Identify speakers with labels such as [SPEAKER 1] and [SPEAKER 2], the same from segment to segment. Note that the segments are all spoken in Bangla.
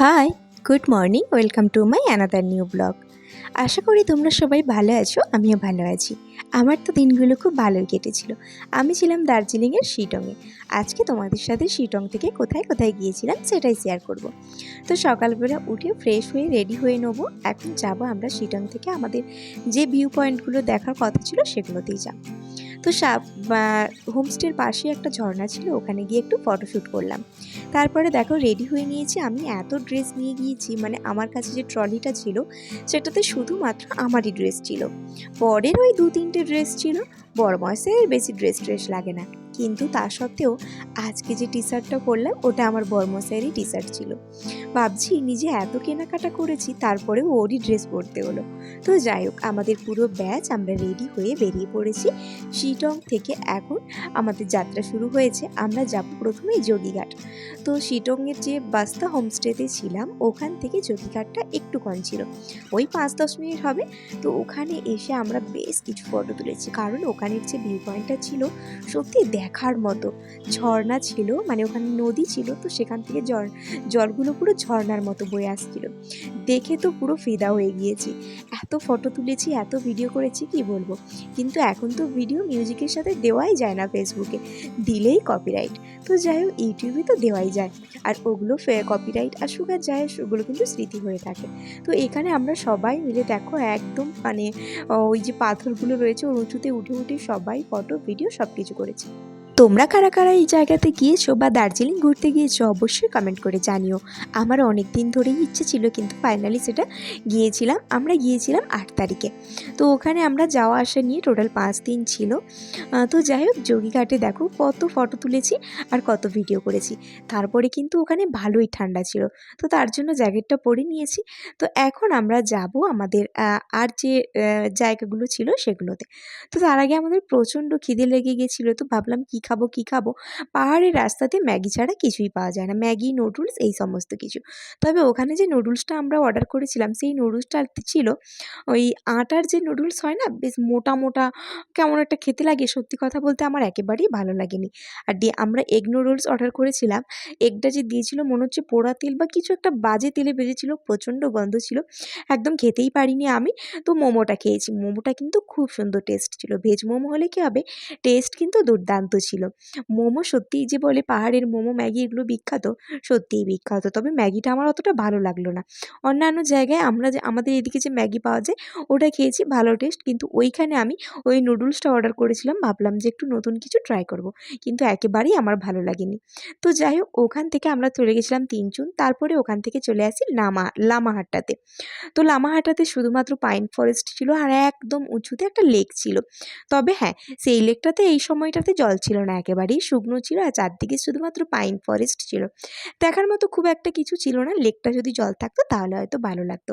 [SPEAKER 1] High, good morning, welcome to my another new blog. আশা করি তোমরা সবাই ভালো আছো, আমিও ভালো আছি। আমার তো দিনগুলো খুব ভালোই কেটেছিল। আমি ছিলাম দার্জিলিংয়ের শিটংয়ে। আজকে তোমাদের সাথে শিটং থেকে কোথায় কোথায় গিয়েছিলাম সেটাই শেয়ার করব। তো সকালবেলা উঠে ফ্রেশ হয়ে রেডি হয়ে নেবো। এখন যাব আমরা শিটং থেকে আমাদের যে ভিউ পয়েন্টগুলো দেখার কথা ছিল সেগুলোতেই যাব। তো হোমস্টের পাশে একটা ঝর্ণা ছিল, ওখানে গিয়ে একটু ফটোশ্যুট করলাম। তারপরে দেখো রেডি হয়ে নিয়েছি। আমি এত ড্রেস নিয়ে গিয়েছি, মানে আমার কাছে যে ট্রলিটা ছিল সেটাতে শুধুমাত্র আমারই ড্রেস ছিল। বরের ওই 2-3টে ড্রেস ছিল, বড় মশাইয়ের বেশি ড্রেস লাগে না। কিন্তু তা সত্ত্বেও আজকে যে টি শার্টটা পরলাম ওটা আমার বরমশাইয়েরই টি শার্ট ছিল। ভাবছি নিজে এত কেনাকাটা করেছি তারপরেও ওরই ড্রেস পরতে হলো। তো যাই হোক, আমাদের পুরো ব্যাচ আমরা রেডি হয়ে বেরিয়ে পড়েছি শিটং থেকে। এখন আমাদের যাত্রা শুরু হয়েছে। আমরা যাব প্রথমেই যোগীঘাট। তো শিটংয়ের যে বাস্তা হোমস্টেতে ছিলাম ওখান থেকে যোগীঘাটটা একটু কম ছিল, ওই 5-10 মিনিট হবে। তো ওখানে এসে আমরা বেশ কিছু ফটো তুলেছি, কারণ ওখানের যে ভিউ পয়েন্টটা ছিল সত্যি দেখার মতো। ঝর্ণা ছিল, মানে ওখানে নদী ছিল, তো সেখান থেকে জলগুলো পুরো ঝর্ণার মতো বয়ে আসছিল। দেখে তো পুরো ফিদা হয়ে গিয়েছি। এত ফটো তুলেছি, এত ভিডিও করেছি, কি বলবো। কিন্তু এখন তো ভিডিও মিউজিকের সাথে দেওয়াই যায় না ফেসবুকে, দিলেই কপিরাইট। তো যাই হোক, ইউটিউবে তো দেওয়াই যায়। আর ওগুলো কপিরাইট আসুক আর যায়, ওগুলো কিন্তু স্মৃতি হয়ে থাকে। তো এখানে আমরা সবাই মিলে দেখো একদম মানে ওই যে পাথরগুলো রয়েছে ওর উঁচুতে উঠে উঠে সবাই ফটো ভিডিও সব কিছু করেছি। তোমরা কারা কারা এই জায়গাতে গিয়েছো বা দার্জিলিং ঘুরতে গিয়েছো অবশ্যই কমেন্ট করে জানিও। আমার অনেক দিন ধরেই ইচ্ছে ছিল, কিন্তু ফাইনালি সেটা আমরা গিয়েছিলাম 8 তারিখে। তো ওখানে আমরা যাওয়া আসা নিয়ে টোটাল 5 দিন ছিল। তো যাই হোক, যোগীঘাটে দেখো কত ফটো তুলেছি আর কত ভিডিও করেছি। তারপরে কিন্তু ওখানে ভালোই ঠান্ডা ছিল, তো তার জন্য জ্যাকেটটা পরে নিয়েছি। তো এখন আমরা যাব আমাদের আর যে জায়গাগুলো ছিল সেগুলোতে। তো তার আগে আমাদের প্রচণ্ড খিদে লেগে গেছিলো, তো ভাবলাম কী খাবো কী খাবো। পাহাড়ের রাস্তাতে ম্যাগি ছাড়া কিছুই পাওয়া যায় না, ম্যাগি নুডলস এই সমস্ত কিছু। তবে ওখানে যে নুডলসটা আমরা অর্ডার করেছিলাম সেই নুডলসটা ছিল ওই আটার যে নুডলস হয় না, বেশ মোটা মোটা, কেমন একটা খেতে লাগে। সত্যি কথা বলতে আমার একেবারেই ভালো লাগেনি। আর আমরা এগ নুডলস অর্ডার করেছিলাম। এগটা যে দিয়েছিল মনে হচ্ছে পোড়া তেল বা কিছু একটা বাজে তেলে ভেজেছিল, প্রচণ্ড গন্ধ ছিল, একদম খেতেই পারিনি আমি। তো মোমোটা খেয়েছি, মোমোটা কিন্তু খুব সুন্দর টেস্ট ছিল। ভেজ মোমো হলে কী হবে, টেস্ট কিন্তু দুর্দান্ত ছিল। মোমো সত্যিই যে বলে পাহাড়ের মোমো ম্যাগি এগুলো বিখ্যাত, সত্যিই বিখ্যাত। তবে ম্যাগিটা আমার অতটা ভালো লাগলো না। অন্যান্য জায়গায় আমাদের এদিকে যে ম্যাগি পাওয়া যায় ওটা খেয়েছি, ভালো টেস্ট। কিন্তু ওইখানে আমি ওই নুডলসটা অর্ডার করেছিলাম, ভাবলাম যে একটু নতুন কিছু ট্রাই করব, কিন্তু একেবারেই আমার ভালো লাগেনি। তো যাই হোক, ওখান থেকে আমরা চলে গেছিলাম 3 জুন। তারপরে ওখান থেকে চলে আসি লামাহাট্টাতে। তো লামাহাট্টাতে শুধুমাত্র পাইন ফরেস্ট ছিল আর একদম উঁচুতে একটা লেক ছিল। তবে হ্যাঁ, সেই লেকটাতে এই সময়টাতে জল ছিল না, একেবারেই শুকনো ছিল আর চারদিকে শুধুমাত্র পাইন ফরেস্ট ছিল। দেখার মতো খুব একটা কিছু ছিল না। লেকটা যদি জল থাকতো তাহলে হয়তো ভালো লাগতো।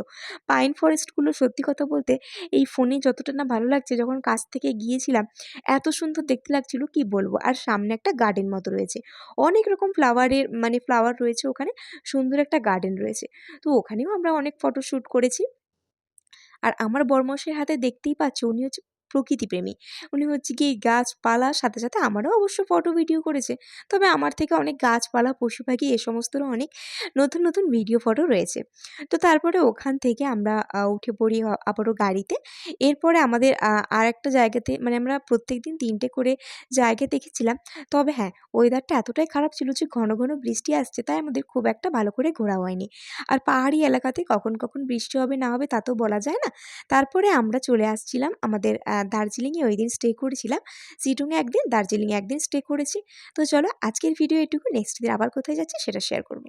[SPEAKER 1] পাইন ফরেস্টগুলো সত্যি কথা বলতে এই ফোনে যতটা না ভালো লাগছে, যখন কাছ থেকে গিয়েছিলাম এত সুন্দর দেখতে লাগছিল, কি বলবো। আর সামনে একটা গার্ডেন মতো রয়েছে, অনেক রকম ফ্লাওয়ার রয়েছে ওখানে, সুন্দর একটা গার্ডেন রয়েছে। তো ওখানেও আমরা অনেক ফটোশ্যুট করেছি। আর আমার বরমশাইয়ের হাতে দেখতেই পাচ্ছ, উনি হচ্ছে প্রকৃতিপ্রেমী। উনি হচ্ছে গিয়ে গাছপালার সাথে সাথে আমারও অবশ্য ফটো ভিডিও করেছে। তবে আমার থেকে অনেক গাছপালা, পশু পাখি এ সমস্তরও অনেক নতুন নতুন ভিডিও ফটো রয়েছে। তো তারপরে ওখান থেকে আমরা উঠে পড়ি আবারও গাড়িতে। এরপরে আমাদের আরেকটা জায়গাতে, মানে আমরা প্রত্যেকদিন 3টে করে জায়গা দেখেছিলাম। তবে হ্যাঁ, ওয়েদারটা এতটাই খারাপ ছিল যে ঘন ঘন বৃষ্টি আসছে, তাই আমাদের খুব একটা ভালো করে ঘোরা হয়নি। আর পাহাড়ি এলাকাতে কখন কখন বৃষ্টি হবে না হবে তা তো বলা যায় না। তারপরে আমরা চলে আসছিলাম আমাদের দার্জিলিংয়ে। ওইদিন স্টে করেছিলাম। শিটংয়ে একদিন, দার্জিলিংয়ে একদিন স্টে করেছি। তো চলো, আজকের ভিডিও এটুকু। নেক্সট দিন আবার কোথায় যাচ্ছি সেটা শেয়ার করব।